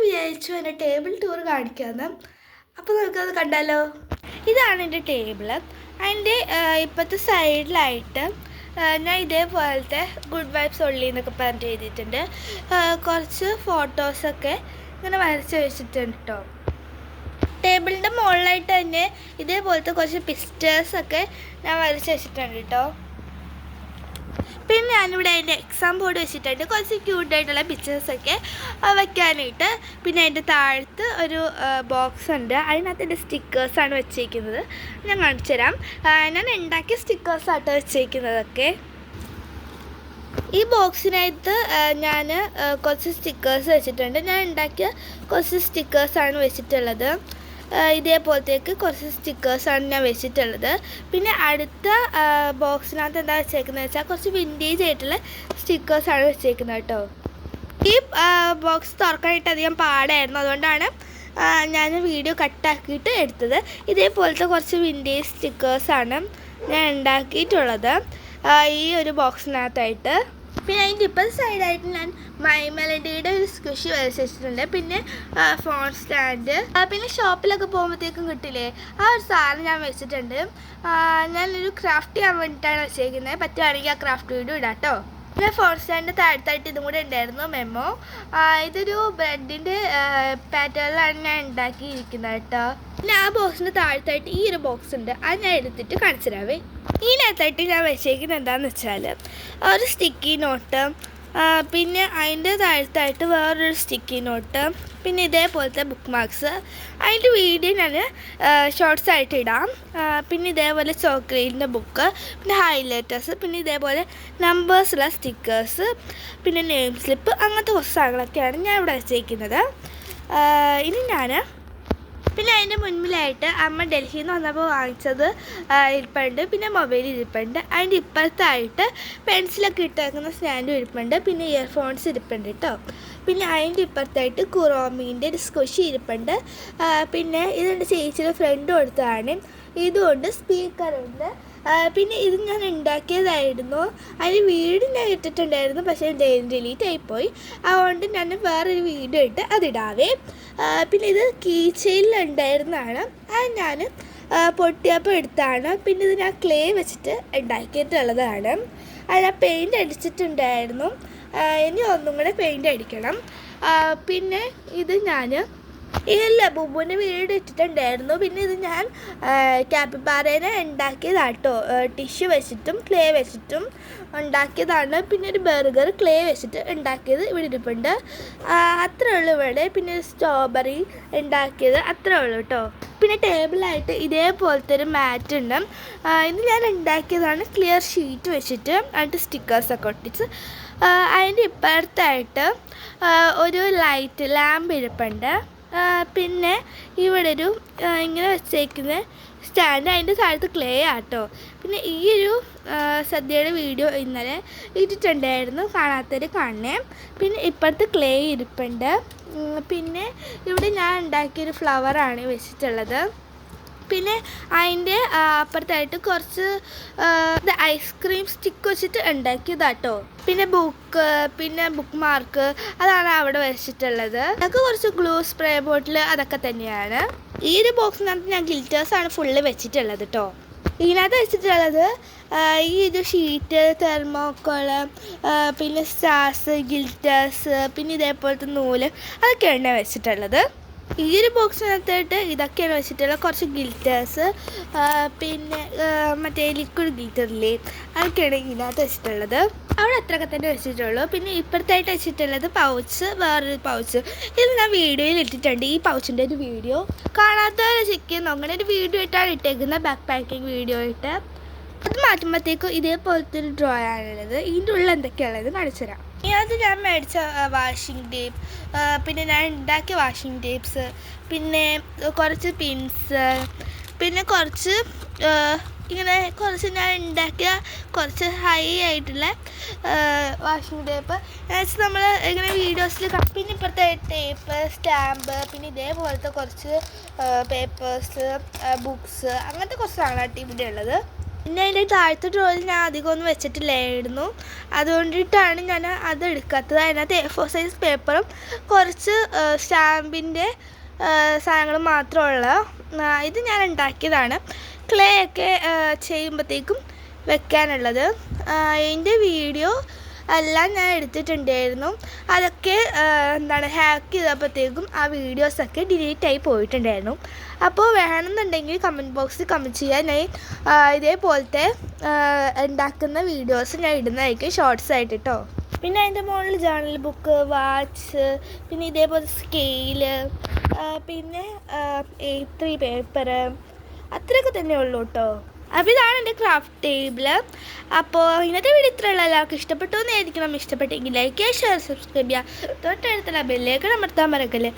വിചാരിച്ചു എൻ്റെ table tour കാണിക്കാമെന്ന്. അപ്പോൾ നമുക്കത് കണ്ടാലോ. ഇതാണ് എൻ്റെ ടേബിള്. അതിൻ്റെ ഇപ്പോഴത്തെ സൈഡിലായിട്ട് ഞാൻ ഇതേപോലത്തെ ഗുഡ് വൈബ്സ് ഒള്ളി എന്നൊക്കെ പറഞ്ഞിട്ട് എഴുതിയിട്ടുണ്ട്. കുറച്ച് ഫോട്ടോസൊക്കെ ഇങ്ങനെ വരച്ച് വെച്ചിട്ടുണ്ട് കേട്ടോ. ടേബിളിൻ്റെ മുകളിലായിട്ട് തന്നെ ഇതേപോലത്തെ കുറച്ച് പിക്ചേഴ്സൊക്കെ ഞാൻ വരച്ച് വെച്ചിട്ടുണ്ട് കേട്ടോ. പിന്നെ ഞാനിവിടെ അതിൻ്റെ എക്സാം ബോർഡ് വെച്ചിട്ടുണ്ട് കുറച്ച് ക്യൂട്ടായിട്ടുള്ള പിക്ചേഴ്സൊക്കെ വയ്ക്കാനായിട്ട്. പിന്നെ അതിൻ്റെ താഴത്ത് ഒരു ബോക്സ് ഉണ്ട്, അതിനകത്ത് എൻ്റെ സ്റ്റിക്കേഴ്സാണ് വെച്ചേക്കുന്നത്. ഞാൻ കാണിച്ചു തരാം. ഞാൻ ഉണ്ടാക്കിയ സ്റ്റിക്കേഴ്സാട്ടോ വെച്ചേക്കുന്നതൊക്കെ. ഈ ബോക്സിനകത്ത് ഞാൻ കുറച്ച് സ്റ്റിക്കേഴ്സ് വെച്ചിട്ടുണ്ട്. ഞാൻ ഉണ്ടാക്കിയ കുറച്ച് സ്റ്റിക്കേഴ്സാണ് വെച്ചിട്ടുള്ളത്. ഇതേപോലത്തേക്ക് കുറച്ച് സ്റ്റിക്കേഴ്സാണ് ഞാൻ വെച്ചിട്ടുള്ളത്. പിന്നെ അടുത്ത ബോക്സിനകത്ത് എന്താ വെച്ചേക്കുന്നത് വെച്ചാൽ കുറച്ച് വിൻറ്റേജ് ആയിട്ടുള്ള സ്റ്റിക്കേഴ്സാണ് വെച്ചേക്കുന്നത് കേട്ടോ. ഈ ബോക്സ് തുറക്കാനായിട്ട് അധികം പാടായിരുന്നു, അതുകൊണ്ടാണ് ഞാൻ വീഡിയോ കട്ടാക്കിയിട്ട് എടുത്തത്. ഇതേപോലത്തെ കുറച്ച് വിൻറ്റേജ് സ്റ്റിക്കേഴ്സാണ് ഞാൻ ഉണ്ടാക്കിയിട്ടുള്ളത് ഈ ഒരു ബോക്സിനകത്തായിട്ട്. പിന്നെ അതിൻ്റെ ഇപ്പം സൈഡായിട്ട് ഞാൻ മൈമെലഡിയുടെ ഒരു സ്ക്വിഷ് വരച്ചിട്ടുണ്ട്. പിന്നെ ഫോൺ സ്റ്റാൻഡ്, പിന്നെ ഷോപ്പിലൊക്കെ പോകുമ്പോഴത്തേക്കും കിട്ടില്ലേ ആ ഒരു സാധനം ഞാൻ വെച്ചിട്ടുണ്ട്. ഞാനൊരു ക്രാഫ്റ്റ് ചെയ്യാൻ വേണ്ടിയിട്ടാണ് വെച്ചേക്കുന്നത്. പറ്റുകയാണെങ്കിൽ ആ ക്രാഫ്റ്റ് വീഡിയോ ഇടാം കേട്ടോ. പിന്നെ ഫോൺ സ്റ്റാൻഡ് താഴത്തായിട്ട് ഇതും കൂടെ ഉണ്ടായിരുന്നു മെമ്മോ. ഇതൊരു ബ്രെഡിൻ്റെ പാറ്റേണിലാണ് ഞാൻ ഉണ്ടാക്കിയിരിക്കുന്നത് കേട്ടോ. പിന്നെ ആ ബോക്സിൻ്റെ താഴത്തായിട്ട് ഈ ഒരു ബോക്സ് ഉണ്ട്, അത് ഞാൻ എടുത്തിട്ട് കാണിച്ചു തരാവേ. ഇതിനകത്തായിട്ട് ഞാൻ വെച്ചേക്കുന്നത് എന്താണെന്ന് വെച്ചാൽ ഒരു സ്റ്റിക്കി നോട്ട്, പിന്നെ അതിൻ്റെ താഴത്തായിട്ട് വേറൊരു സ്റ്റിക്കി നോട്ട്, പിന്നെ ഇതേപോലത്തെ ബുക്ക് മാർക്സ്. അതിൻ്റെ വീഡിയോ ഞാൻ ഷോർട്സ് ആയിട്ട് ഇടാം. പിന്നെ ഇതേപോലെ ചോക്ലേറ്റിൻ്റെ ബുക്ക്, പിന്നെ ഹൈലൈറ്റേഴ്സ്, പിന്നെ ഇതേപോലെ നമ്പേഴ്സുള്ള സ്റ്റിക്കേഴ്സ്, പിന്നെ നെയിം സ്ലിപ്പ്, അങ്ങനത്തെ കുറച്ച് സാധനങ്ങളൊക്കെയാണ് ഞാൻ ഇവിടെ വെച്ചേക്കുന്നത്. ഇനി ഞാൻ പിന്നെ അതിൻ്റെ മുൻപിലായിട്ട് അമ്മ ഡൽഹിയിൽ നിന്ന് വന്നപ്പോൾ വാങ്ങിച്ചത് ഇരിപ്പുണ്ട്. പിന്നെ മൊബൈൽ ഇരിപ്പുണ്ട്. അതിൻ്റെ ഇപ്പുറത്തായിട്ട് പെൻസിലൊക്കെ ഇട്ടേക്കുന്ന സ്റ്റാൻഡും ഇരിപ്പുണ്ട്. പിന്നെ ഇയർഫോൺസ് ഇരിപ്പുണ്ട് കേട്ടോ. പിന്നെ അതിൻ്റെ ഇപ്പുറത്തായിട്ട് കുറോമീൻ്റെ ഒരു സ്ക്വിഷ് ഇരിപ്പുണ്ട്. പിന്നെ ഇതെൻ്റെ ചേച്ചിയുടെ ഫ്രണ്ട് കൊടുത്തതാണ്. ഇതുകൊണ്ട് സ്പീക്കറുണ്ട്. പിന്നെ ഇത് ഞാൻ ഉണ്ടാക്കിയതായിരുന്നു. അതിന് വീഡിയോ ഞാൻ ഇട്ടിട്ടുണ്ടായിരുന്നു, പക്ഷേ ഡിലീറ്റ് ആയിപ്പോയി. അതുകൊണ്ട് ഞാൻ വേറൊരു വീഡിയോ ഇട്ട് അതിടാവേ. പിന്നെ ഇത് കീ ചെയിനിലുണ്ടായിരുന്നതാണ്, അത് ഞാൻ പൊട്ടിയപ്പോൾ എടുത്താണ്. പിന്നെ ഇത് ഞാൻ ക്ലേ വെച്ചിട്ട് ഉണ്ടാക്കിയിട്ടുള്ളതാണ്. അത് ഞാൻ പെയിൻ്റ് അടിച്ചിട്ടുണ്ടായിരുന്നു, ഇനി ഒന്നും കൂടെ പെയിൻ്റ് അടിക്കണം. പിന്നെ ഇത് ഞാൻ ഇല്ല ബുബുവിൻ്റെ വീട് ഇട്ടിട്ടുണ്ടായിരുന്നു. പിന്നെ ഇത് ഞാൻ ക്യാപ്പിപ്പാറേനെ ഉണ്ടാക്കിയതാട്ടോ, ടിഷ്യൂ വെച്ചിട്ടും ക്ലേ വെച്ചിട്ടും ഉണ്ടാക്കിയതാണ്. പിന്നെ ഒരു ബർഗർ ക്ലേ വെച്ചിട്ട് ഉണ്ടാക്കിയത് ഇവിടെ ഇരിപ്പുണ്ട്. അത്രേ ഉള്ളൂ ഇവിടെ. പിന്നെ സ്ട്രോബെറി ഉണ്ടാക്കിയത് അത്രേ ഉള്ളൂ കേട്ടോ. പിന്നെ ടേബിളായിട്ട് ഇതേപോലത്തെ ഒരു മാറ്റ് ഉണ്ട്. ഇത് ഞാൻ ഉണ്ടാക്കിയതാണ് ക്ലിയർ ഷീറ്റ് വെച്ചിട്ട്, അതിൻ്റെ സ്റ്റിക്കേഴ്സൊക്കെ ഒട്ടിച്ച്. അതിൻ്റെ ഇപ്പുറത്തായിട്ട് ഒരു ലൈറ്റ് ലാമ്പ് ഇരിപ്പുണ്ട്. പിന്നെ ഇവിടെ ഒരു ഇങ്ങനെ വെച്ചേക്കുന്ന സ്റ്റാൻഡ്, അതിൻ്റെ താഴത്ത് ക്ലേ ആട്ടോ. പിന്നെ ഈ ഒരു സദ്യയുടെ വീഡിയോ ഇന്നലെ ഇട്ടിട്ടുണ്ടായിരുന്നു, കാണാത്തവർ കാണണേ. പിന്നെ ഇപ്പോഴത്തെ ക്ലേ ഇരിപ്പുണ്ട്. പിന്നെ ഇവിടെ ഞാൻ ഉണ്ടാക്കിയൊരു ഫ്ലവറാണ് വെച്ചിട്ടുള്ളത്. പിന്നെ അതിൻ്റെ അപ്പുറത്തായിട്ട് കുറച്ച് ഐസ്ക്രീം സ്റ്റിക്ക് വെച്ചിട്ട് ഉണ്ടാക്കിയതാട്ടോ. പിന്നെ ബുക്ക് മാർക്ക് അതാണ് അവിടെ വെച്ചിട്ടുള്ളത്. അതൊക്കെ കുറച്ച് ഗ്ലൂ സ്പ്രേ ബോട്ടിൽ അതൊക്കെ തന്നെയാണ്. ഈ ഒരു ബോക്സിനകത്ത് ഞാൻ ഗിൽറ്റേഴ്സാണ് ഫുള്ള് വെച്ചിട്ടുള്ളത് കേട്ടോ. ഇതിനകത്ത് വെച്ചിട്ടുള്ളത് ഈ ഒരു ഷീറ്റ്, തെർമോക്കോള്, പിന്നെ സ്റ്റാർസ്, ഗിൽറ്റേഴ്സ്, പിന്നെ ഇതേപോലത്തെ നൂല്, അതൊക്കെയാണ് വെച്ചിട്ടുള്ളത്. ഈ ഒരു ബോക്സിനകത്തായിട്ട് ഇതൊക്കെയാണ് വെച്ചിട്ടുള്ളത്. കുറച്ച് ഗിൽറ്റേഴ്സ്, പിന്നെ മറ്റേ ലിക്വിഡ് ഗിൽറ്ററില്ലേ, അതൊക്കെയാണ് ഇതിനകത്ത് വെച്ചിട്ടുള്ളത്. അവിടെ അത്രയൊക്കെ തന്നെ വെച്ചിട്ടുള്ളൂ. പിന്നെ ഇപ്പുറത്തായിട്ട് വെച്ചിട്ടുള്ളത് പൗച്ച്, വേറൊരു പൗച്ച്. ഇത് ഞാൻ വീഡിയോയിൽ ഇട്ടിട്ടുണ്ട്. ഈ പൗച്ചിൻ്റെ ഒരു വീഡിയോ കാണാത്തവരെ ചെക്ക് ചെയ്ത് നോക്കണം. ഒരു വീഡിയോ ഇട്ടാണ് ഇട്ടേക്കുന്നത്, ബാക്ക് പാക്കിങ് വീഡിയോ ഇട്ട്. അത് മാറ്റുമ്പോഴത്തേക്കും ഇതേപോലത്തെ ഒരു ഡ്രോ ആണുള്ളത്. ഇതിൻ്റെ ഉള്ളിൽ എന്തൊക്കെയാണുള്ളത് കാണിച്ചു തരാം. അത് ഞാൻ മേടിച്ച വാഷിംഗ് ടേപ്പ്, പിന്നെ ഞാൻ ഉണ്ടാക്കിയ വാഷിംഗ് ടേപ്സ്, പിന്നെ കുറച്ച് പിൻസ്, പിന്നെ കുറച്ച് ഇങ്ങനെ കുറച്ച് ഞാൻ ഉണ്ടാക്കിയ കുറച്ച് ഹൈ ആയിട്ടുള്ള വാഷിംഗ് ടേപ്പ് നമ്മൾ ഇങ്ങനെ വീഡിയോസിൽ. പിന്നെ ഇപ്പോഴത്തെ ടേപ്പ്, സ്റ്റാമ്പ്, പിന്നെ ഇതേപോലത്തെ കുറച്ച് പേപ്പേഴ്സ്, ബുക്സ്, അങ്ങനത്തെ കുറച്ച് സാധനമായിട്ട് ഇവിടെ ഉള്ളത്. പിന്നെ അതിൻ്റെ താഴത്തെ ഡ്രോയിൽ ഞാൻ അധികമൊന്നും വെച്ചിട്ടില്ലായിരുന്നു, അതുകൊണ്ടിട്ടാണ് ഞാൻ അത് എടുക്കാത്തത്. അതിനകത്ത് A4 സൈസ് പേപ്പറും കുറച്ച് സ്റ്റാമ്പിൻ്റെ സാധനങ്ങൾ മാത്രമുള്ള ഇത് ഞാൻ ഉണ്ടാക്കിയതാണ്. ക്ലേ ഒക്കെ ചെയ്യുമ്പോഴത്തേക്കും വെക്കാനുള്ളത്. അതിൻ്റെ വീഡിയോ എല്ലാം ഞാൻ എടുത്തിട്ടുണ്ടായിരുന്നു. അതൊക്കെ ഹാക്ക് ചെയ്തപ്പോഴത്തേക്കും ആ വീഡിയോസൊക്കെ ഡിലീറ്റ് ആയി പോയിട്ടുണ്ടായിരുന്നു. അപ്പോൾ വേണമെന്നുണ്ടെങ്കിൽ കമൻറ്റ് ബോക്സിൽ കമൻറ്റ് ചെയ്യാൻ ഞാൻ ഇതേപോലത്തെ ഉണ്ടാക്കുന്ന വീഡിയോസ് ഞാൻ ഇടുന്നതായിരിക്കും ഷോർട്സ് ആയിട്ട് കേട്ടോ. പിന്നെ അതിൻ്റെ മുകളിൽ ജേർണൽ ബുക്ക്, വാച്ച്, പിന്നെ ഇതേപോലെ സ്കെയില്, പിന്നെ A3 പേപ്പർ, അത്രയൊക്കെ തന്നെ ഉള്ളൂ കേട്ടോ. അപ്പോൾ ഇതാണ് എൻ്റെ ക്രാഫ്റ്റ് ടേബിൾ. അപ്പോൾ ഇന്നത്തെ വീഡിയോ ഇത്രയുള്ള എല്ലാവർക്കും ഇഷ്ടപ്പെട്ടു എന്നായിരിക്കണം. ഇഷ്ടപ്പെട്ടെങ്കിൽ ലൈക്ക് ചെയ്യുക, ഷെയർ, സബ്സ്ക്രൈബ് ചെയ്യുക, തൊട്ടടുത്തുള്ള ബെല്ലേക്ക് അമർത്താൻ മറക്കല്ലേ.